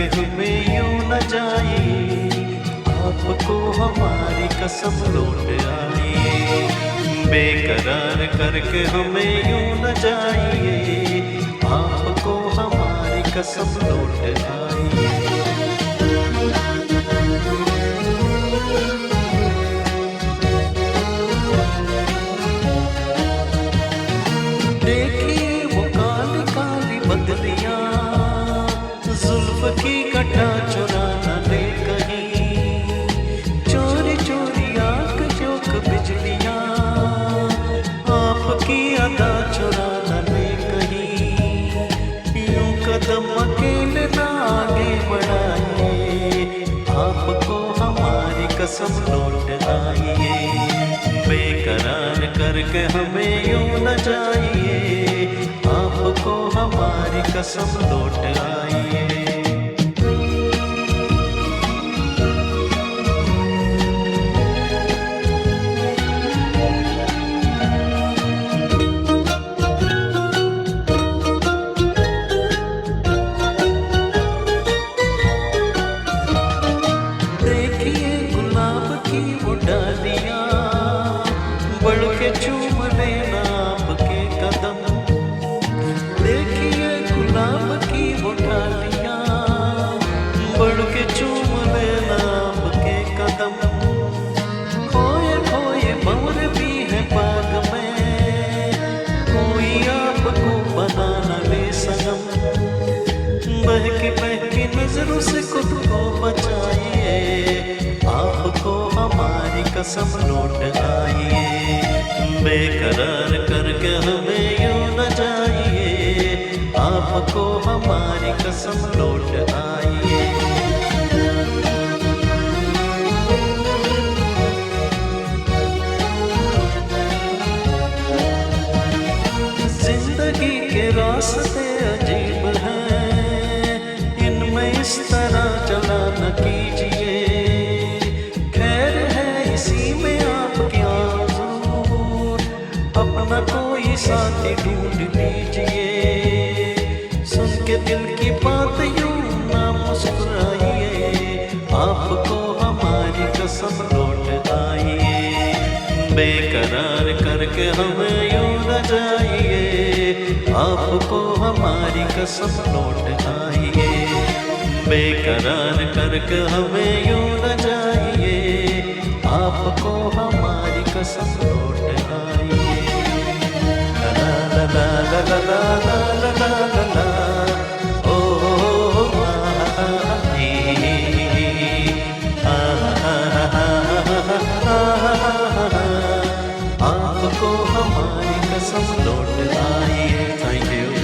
करके हमें यूं न जाइए, आपको हमारी कसम लौट आइए। बेकरार करके हमें यूं न जाइए, आपको हमारी कसम लौट आइए। देखिए वो काली काली बदलियां, जुल्फ की गठा चुरा न ले कहीं, चोरी चोरी आंख चौक बिजलियां, आपकी अदा चुरा न ले कहीं। यूं कदम अकेले ना आगे बढ़ाइए, आपको हमारी कसम लौट आइए। बेकरार करके हमें यूं न जाइए, आपको हमारी कसम लौट आइए। देखिए गुलाब की वो डालियां, बढ़ के चूम लेना आपके कदम। देखिए गुलाब की वो डालियां, बढ़ के चूम लेना आपके कदम। खोए खोए भंवर भी है बाग में, कोई आपको बना न ले सनम। बहकी नजरों से खुद को बचाइए, आपको हमारी कसम लौट आइए। बेकरार करके हमें यूं न जाइए, आपको हमारी कसम लौट आइए। जिंदगी के रास्ते अजीब हैं, इनमें इस तरह चला न कीजिए। खैर है इसी में आपकी आज़ूर, अपना कोई साथी ढूंढ लीजिए। सुन के दिल की बात यूं ना मुस्कुराइए, आपको हमारी कसम लौट आइए। बेकरार करके हमें यूं न जाइए, आपको हमारी कसम लौट आइए। बेकरार करके हमें यूं न जाइए, आपको हमारी कसम लौट आइए। ला ला ला ला ला ला ला ला ला ला, ओ आपको हमारी कसम लौट आइए। Thank you.